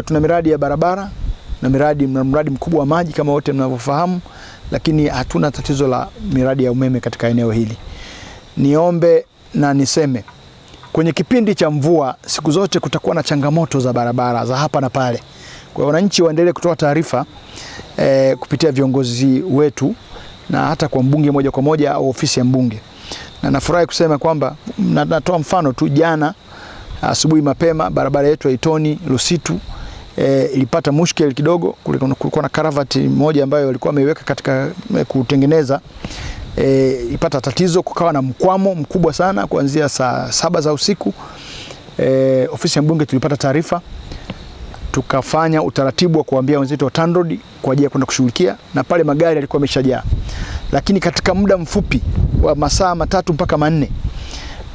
Tuna miradi ya barabara na mradi mkubwa wa maji kama wote mnavyofahamu, lakini hatuna tatizo la miradi ya umeme katika eneo hili. Niombe na niseme, kwenye kipindi cha mvua siku zote kutakuwa na changamoto za barabara za hapa na pale. Kwa wananchi waendelee kutoa taarifa kupitia viongozi wetu na hata kwa mbunge moja kwa moja au ofisi ya mbunge. Na nafurahi kusema kwamba natoa mfano tu, jana asubuhi mapema barabara yetu ya Itoni Lusitu ilipata mushkeli kidogo. Kulikuwa na karavati moja ambayo walikuwa wameiweka katika kutengeneza, ipata tatizo, kukawa na mkwamo mkubwa sana kuanzia saa 7 za usiku. Ofisi ya mbunge tulipata taarifa, tukafanya utaratibu wa kuambia wenzetu wa TANROADS kwa ajili ya kwenda kushughulikia, na pale magari yalikuwa yameshajaa. Lakini katika muda mfupi wa masaa 3 mpaka 4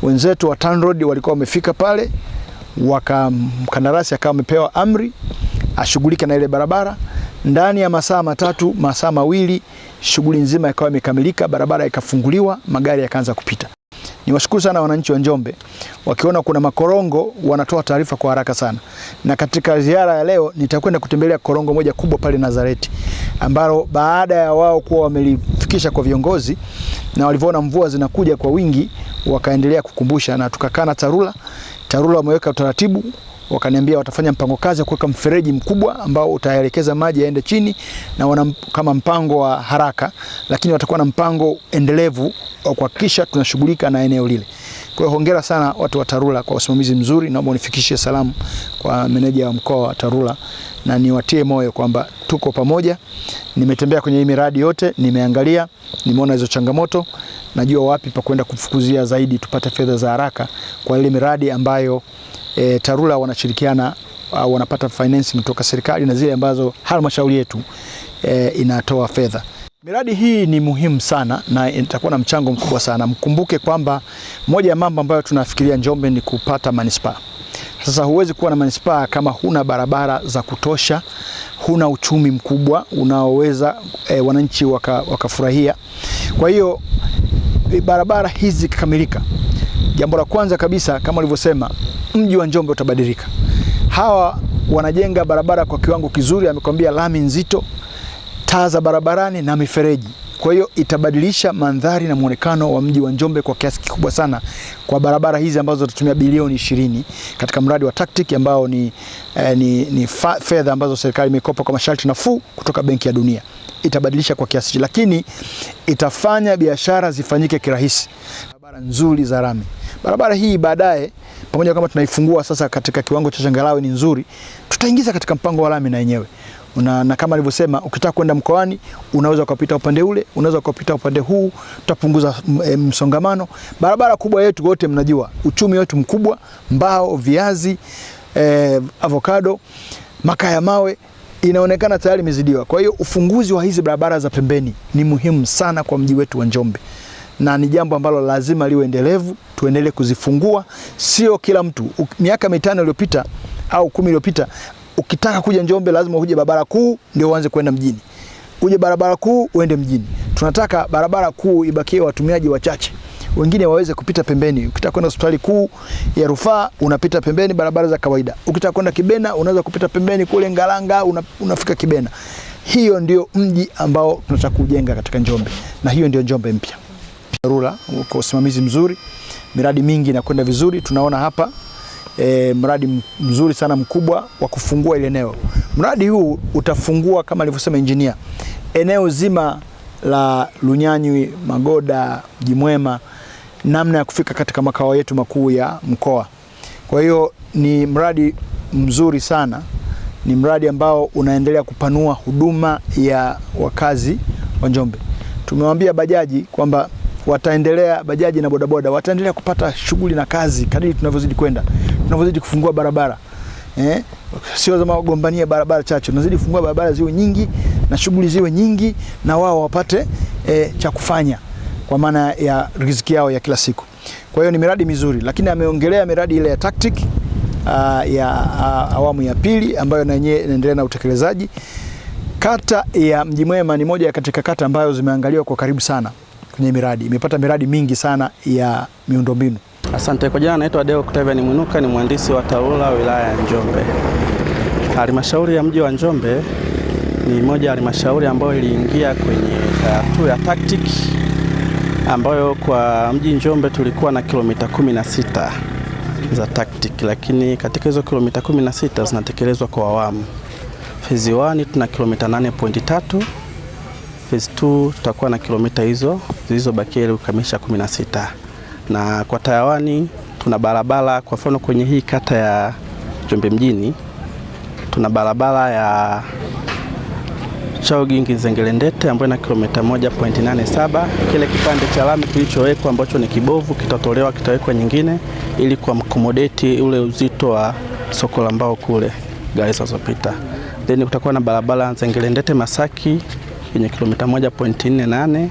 wenzetu wa TANROADS walikuwa wamefika pale, mkandarasi akawa amepewa amri ashughulike na ile barabara. Ndani ya masaa 3, masaa 2, shughuli nzima ikawa imekamilika, barabara ikafunguliwa, magari yakaanza kupita. Niwashukuru sana wananchi wa Njombe, wakiona kuna makorongo wanatoa taarifa kwa haraka sana. Na katika ziara ya leo nitakwenda kutembelea korongo moja kubwa pale Nazareti, ambalo baada ya wao kuwa wamelifikisha kwa viongozi na walivyoona mvua zinakuja kwa wingi, wakaendelea kukumbusha, na tukakaa na TARURA wameweka utaratibu, wakaniambia watafanya mpango kazi wa kuweka mfereji mkubwa ambao utaelekeza maji yaende chini, na kama mpango wa haraka, lakini watakuwa na mpango endelevu wa kuhakikisha tunashughulika na eneo lile. Kwa hiyo hongera sana watu wa TARURA kwa usimamizi mzuri. Naomba unifikishie salamu kwa meneja wa mkoa wa TARURA na niwatie moyo kwamba tuko pamoja. Nimetembea kwenye hii miradi yote, nimeangalia, nimeona hizo changamoto, najua wapi pa kwenda kufukuzia zaidi tupate fedha za haraka kwa ile miradi ambayo TARURA wanashirikiana, wanapata financing kutoka serikali na zile ambazo halmashauri yetu inatoa fedha. Miradi hii ni muhimu sana na itakuwa na mchango mkubwa sana. Mkumbuke kwamba moja ya mambo ambayo tunafikiria Njombe ni kupata manispaa. Sasa huwezi kuwa na manispaa kama huna barabara za kutosha, huna uchumi mkubwa unaoweza wananchi wakafurahia. Kwa hiyo barabara hizi kikamilika, jambo la kwanza kabisa kama walivyosema, mji wa Njombe utabadilika. Hawa wanajenga barabara kwa kiwango kizuri, amekwambia lami nzito, taa za barabarani na mifereji. Kwa hiyo itabadilisha mandhari na muonekano wa mji wa Njombe kwa kiasi kikubwa sana kwa barabara hizi ambazo tutatumia bilioni 20 katika mradi wa TACTIC ambao ni fedha ambazo serikali imekopa kwa masharti nafuu kutoka Benki ya Dunia. Itabadilisha kwa kiasi, lakini itafanya biashara zifanyike kirahisi. Barabara nzuri za rami. Barabara hii baadaye, pamoja kama tunaifungua sasa katika kiwango cha changarawe ni nzuri, tutaingiza katika mpango wa lami na yenyewe. Na kama nilivyosema, ukitaka kwenda mkoani unaweza kupita upande ule, unaweza kupita upande huu, tutapunguza msongamano. Barabara kubwa yetu wote mnajua, uchumi wetu mkubwa, mbao, viazi, avocado, makaa ya mawe, inaonekana tayari imezidiwa. Kwa hiyo ufunguzi wa hizi barabara za pembeni ni muhimu sana kwa mji wetu wa Njombe, na ni jambo ambalo lazima liwe endelevu, tuendelee kuzifungua. Sio kila mtu, miaka 5 iliyopita au 10 iliyopita, ukitaka kuja Njombe lazima uje barabara kuu ndio uanze kwenda mjini. Uje barabara kuu uende mjini. Tunataka barabara kuu ibakie watumiaji wachache, wengine waweze kupita pembeni. Ukitaka kwenda hospitali kuu ya rufaa unapita pembeni barabara za kawaida. Ukitaka kwenda Kibena unaweza kupita pembeni kule Ngalanga unafika Kibena. Hiyo ndio mji ambao tunataka kujenga katika Njombe, na hiyo ndio Njombe mpya. TARURA uko usimamizi mzuri, miradi mingi inakwenda vizuri. Tunaona hapa mradi mzuri sana mkubwa wa kufungua ile eneo. Mradi huu utafungua kama alivyosema engineer, eneo zima la Lunyanywi, Magoda, Jimwema, namna ya kufika katika makao yetu makuu ya mkoa. Kwa hiyo ni mradi mzuri sana, ni mradi ambao unaendelea kupanua huduma ya wakazi wa Njombe. Tumewaambia bajaji kwamba wataendelea, bajaji na bodaboda wataendelea kupata shughuli na kazi kadri tunavyozidi kwenda, tunavyozidi kufungua barabara. Sio zama wagombania barabara chache, tunazidi kufungua barabara ziwe nyingi na shughuli ziwe nyingi, na wao wapate cha kufanya kwa maana ya riziki yao ya kila siku. Kwa hiyo ni miradi mizuri, lakini ameongelea miradi ile ya TACTIC ya awamu ya pili ambayo na yenyewe inaendelea na utekelezaji. Kata ya Mji Mwema ni moja katika kata ambayo zimeangaliwa kwa karibu sana kwenye miradi, imepata miradi mingi sana ya miundombinu. Asante. Kwa jina naitwa Deo Octavian Mwinuka, ni mhandisi wa TARURA wilaya ya Njombe. Halmashauri ya mji wa Njombe ni moja ya halmashauri ambayo iliingia kwenye hatua ya tactic, ambayo kwa mji Njombe tulikuwa na kilomita 16 za tactic, lakini katika hizo kilomita 16 zinatekelezwa kwa awamu. Phase 1 tuna kilomita 8.3, phase 2 tutakuwa na kilomita hizo zilizobakia ili kukamilisha 16. Na kwa tayawani tuna barabara, kwa mfano kwenye hii kata ya Njombe mjini tuna barabara ya Chaogingi Zengerendete ambayo ina kilomita 1.87. Kile kipande cha lami kilichowekwa ambacho ni kibovu kitatolewa, kitawekwa nyingine ili kuakomodeti ule uzito wa soko la mbao kule gari zinazopita. Then kutakuwa na barabara Zengerendete Masaki yenye kilomita 1.48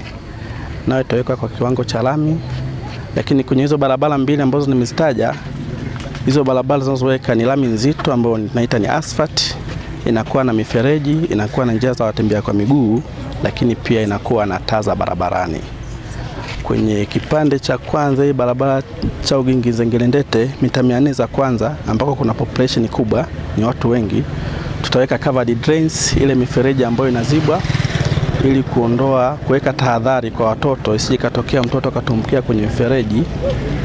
nayo itawekwa kwa kiwango cha lami. Lakini kwenye hizo barabara mbili ambazo nimezitaja, hizo barabara zinazoweka ni lami nzito ambayo tunaita ni asphalt, inakuwa na mifereji, inakuwa na njia za watembea kwa miguu, lakini pia inakuwa na taa za barabarani. Kwenye kipande cha kwanza, hii barabara Chaogingi Zengerendete, mita 400 za kwanza ambako kuna population kubwa, ni watu wengi, tutaweka covered drains, ile mifereji ambayo inazibwa ili kuweka tahadhari kwa watoto, isije katokea mtoto akatumbukia kwenye mfereji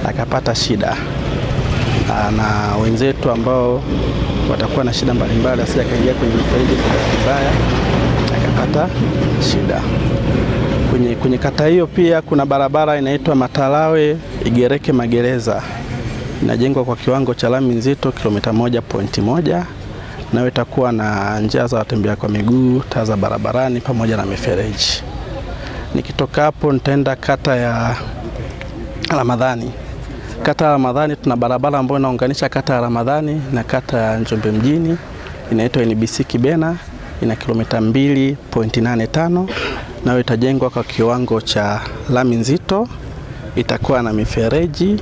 akapata shida, na wenzetu ambao watakuwa na shida mbalimbali asije akaingia kwenye mfereji mbaya akapata shida. Kwenye kata hiyo pia kuna barabara inaitwa Matalawe Igereke Magereza, inajengwa kwa kiwango cha lami nzito kilomita 1.1, nayo itakuwa na njia za watembea kwa miguu, taa za barabarani pamoja na mifereji. Nikitoka hapo nitaenda kata ya Ramadhani. Kata ya Ramadhani tuna barabara ambayo inaunganisha kata ya Ramadhani na kata ya Njombe mjini, inaitwa NBC Kibena, ina kilomita 2.85, nayo itajengwa kwa kiwango cha lami nzito, itakuwa na mifereji,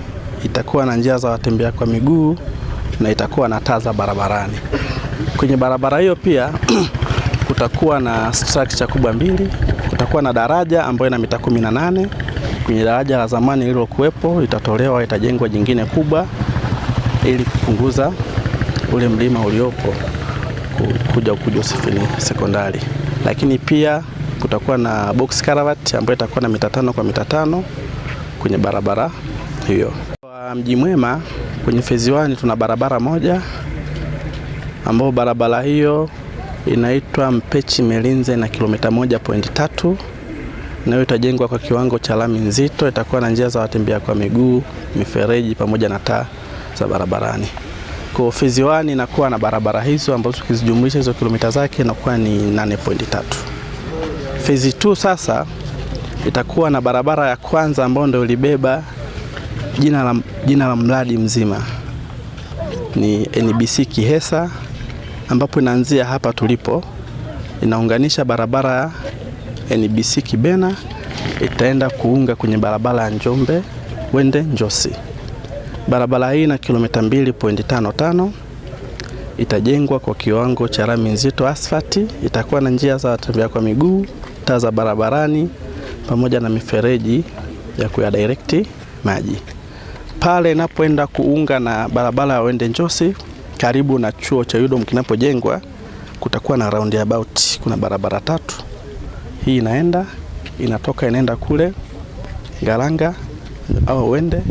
itakuwa na njia za watembea kwa miguu na itakuwa na taa za barabarani. Kwenye barabara hiyo pia kutakuwa na structure kubwa mbili, kutakuwa na daraja ambayo ina mita 18. Kwenye daraja la zamani lililokuwepo itatolewa, itajengwa jingine kubwa ili kupunguza ule mlima uliopo kuja Usafiri Sekondari. Lakini pia kutakuwa na box culvert ambayo itakuwa na mita 5 kwa mita 5 kwenye barabara hiyo. Kwa Mji Mwema kwenye phase 1 tuna barabara moja ambayo barabara hiyo inaitwa Mpechi Melinze na kilomita 1.3, nayo itajengwa kwa kiwango cha lami nzito, itakuwa na njia za watembea kwa miguu, mifereji pamoja na taa za barabarani. Kwa phase 1 inakuwa na barabara hizo ambazo tukizijumlisha hizo kilomita zake inakuwa ni 8.3. Phase 2 sasa itakuwa na barabara ya kwanza ambayo ndio ilibeba jina la mradi mzima, ni NBC Kihesa, ambapo inaanzia hapa tulipo, inaunganisha barabara ya NBC Kibena, itaenda kuunga kwenye barabara ya Njombe Wende Njosi. Barabara hii na kilomita 2.55, itajengwa kwa kiwango cha lami nzito asfalti, itakuwa na njia za watembea kwa miguu, taa za barabarani pamoja na mifereji ya kuyadirect maji. Pale inapoenda kuunga na barabara ya Wende Njosi, karibu na chuo cha UDOM kinapojengwa, kutakuwa na roundabout. Kuna barabara 3. Hii inaenda kule Galanga au Wende.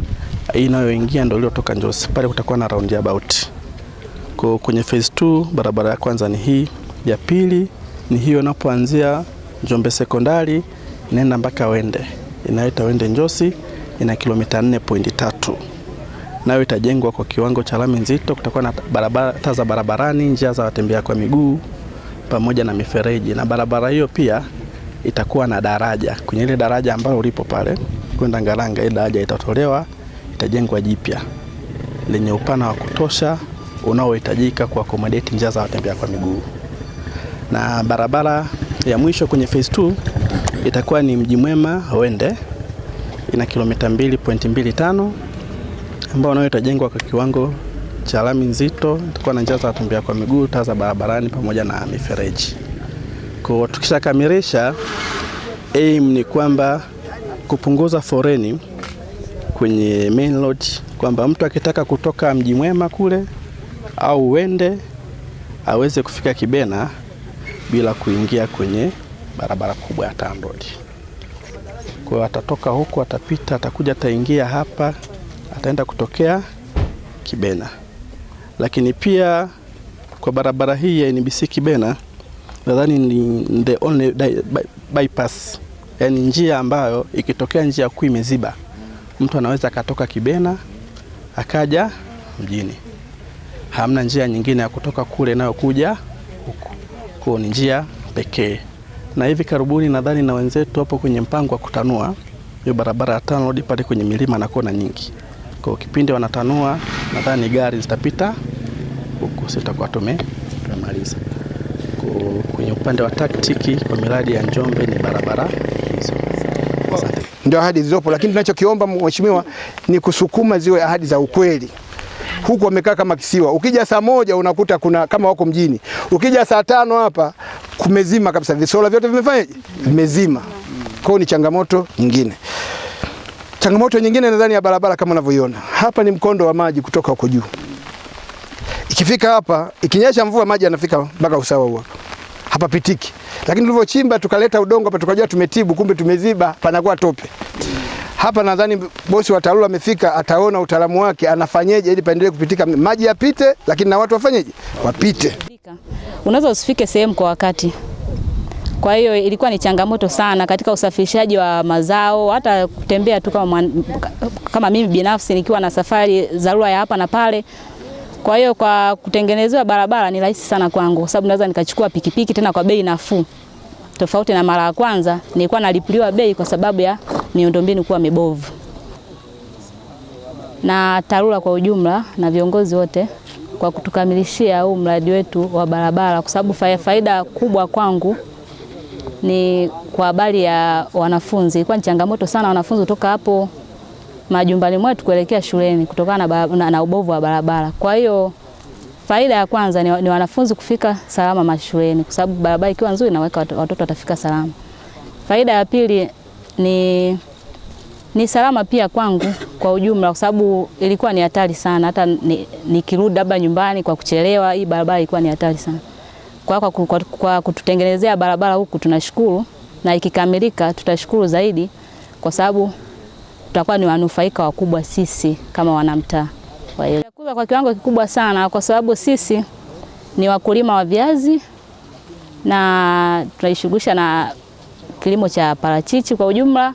Hii inayoingia ndio iliyotoka Njosi. Pale kutakuwa na roundabout. Kwenye phase 2 barabara ya kwanza ni hii, ya pili ni hiyo inapoanzia Njombe Sekondari inaenda mpaka Wende. Inaita Wende Njosi, ina kilomita 4.3. Nayo itajengwa kwa kiwango cha lami nzito, kutakuwa na taa za barabarani, njia za watembea kwa miguu pamoja na mifereji. Na barabara hiyo pia itakuwa na daraja. Kwenye ile daraja ambalo ulipo pale kwenda Ngalanga, ile daraja itatolewa, itajengwa jipya lenye upana wa kutosha unaohitajika kwa accommodate njia za watembea kwa miguu. Na barabara ya mwisho kwenye phase 2 itakuwa ni Mji Mwema Wende, ina kilomita 2.25, ambao nayo itajengwa kwa kiwango cha lami nzito, itakuwa na njia za watembea kwa miguu, taa za barabarani pamoja na mifereji. Kwa tukishakamilisha, aim ni kwamba kupunguza foreni kwenye main road, kwamba mtu akitaka kutoka Mji Mwema kule au Wende aweze kufika Kibena bila kuingia kwenye barabara kubwa ya TANROADS. Kwa hiyo atatoka huko, atapita, atakuja, ataingia hapa, ataenda kutokea Kibena. Lakini pia kwa barabara hii ya NBC Kibena, nadhani ni the only bypass, yani njia ambayo ikitokea njia kuu imeziba, mtu anaweza akatoka Kibena akaja mjini. Hamna njia nyingine ya kutoka kule nayo kuja huku. Kwa ni njia pekee. Na hivi karibuni nadhani na wenzetu hapo kwenye mpango wa kutanua hiyo barabara ya TANROADS pale kwenye milima na kona nyingi. Kwa kipindi wanatanua, nadhani gari zitapita huko, sitakuwa tumemaliza. Kwenye upande wa taktiki kwa miradi ya Njombe ni barabara hizo. Ndio ahadi zilizopo, lakini tunachokiomba mheshimiwa ni kusukuma ziwe ahadi za ukweli. Huku wamekaa kama kisiwa. Ukija saa 1 unakuta kuna kama wako mjini. Ukija saa 5 hapa kumezima kabisa. Visola vyote vimefanyaje? Vimezima. Kwa hiyo ni changamoto nyingine. Changamoto nyingine nadhani ya barabara kama unavyoiona. Hapa ni mkondo wa maji kutoka huko juu. Ikifika hapa, ikinyesha mvua maji yanafika mpaka usawa huo. Hapa pitiki. Lakini tulivyochimba tukaleta udongo hapa tukajua tumetibu, kumbe tumeziba, panakuwa tope. Hapa nadhani bosi wa TARURA amefika, ataona utaalamu wake anafanyeje ili paendelee kupitika, maji yapite, lakini na watu wafanyeje? Wapite. Unaweza usifike sehemu kwa wakati. Kwa hiyo ilikuwa ni changamoto sana katika usafirishaji wa mazao, hata kutembea tu kama mimi binafsi nikiwa na safari dharura ya hapa na pale. Kwa hiyo kwa kutengenezewa barabara ni rahisi sana kwangu, kwa sababu naweza nikachukua pikipiki tena kwa bei nafuu. Tofauti na mara ya kwanza nilikuwa nalipuliwa bei kwa sababu ya miundombinu kuwa mibovu. Na TARURA kwa ujumla na viongozi wote kwa kutukamilishia huu mradi wetu wa barabara, kwa sababu faida kubwa kwangu ni kwa habari ya wanafunzi. Ilikuwa ni changamoto sana wanafunzi kutoka hapo majumbani mwetu kuelekea shuleni kutokana na ubovu wa barabara. Kwa hiyo faida ya kwanza ni wanafunzi kufika salama mashuleni, kwa sababu barabara ikiwa nzuri inaweka watoto watafika salama. Faida ya pili ni salama pia kwangu kwa ujumla, kwa sababu ilikuwa ni hatari sana, hata nikirudi labda nyumbani kwa kuchelewa, hii barabara ilikuwa ni hatari sana. Kwa kututengenezea barabara huku tunashukuru, na ikikamilika tutashukuru zaidi, kwa sababu tutakuwa ni wanufaika wakubwa sisi kama wanamtaa. Kwa hiyo chakula kwa kiwango kikubwa sana, kwa sababu sisi ni wakulima wa viazi na tunajishughulisha na kilimo cha parachichi kwa ujumla,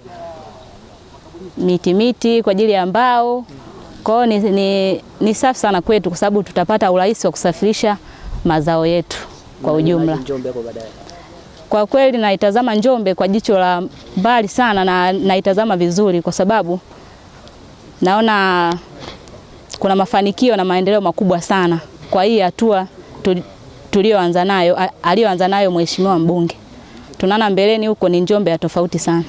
miti kwa ajili ya mbao. Kwa hiyo ni safi sana kwetu, kwa sababu tutapata urahisi wa kusafirisha mazao yetu kwa ujumla. Kwa kweli naitazama Njombe kwa jicho la mbali sana, na naitazama vizuri, kwa sababu naona kuna mafanikio na maendeleo makubwa sana kwa hii hatua aliyoanza nayo mheshimiwa mbunge. Tunaona mbeleni huko ni Njombe ya tofauti sana.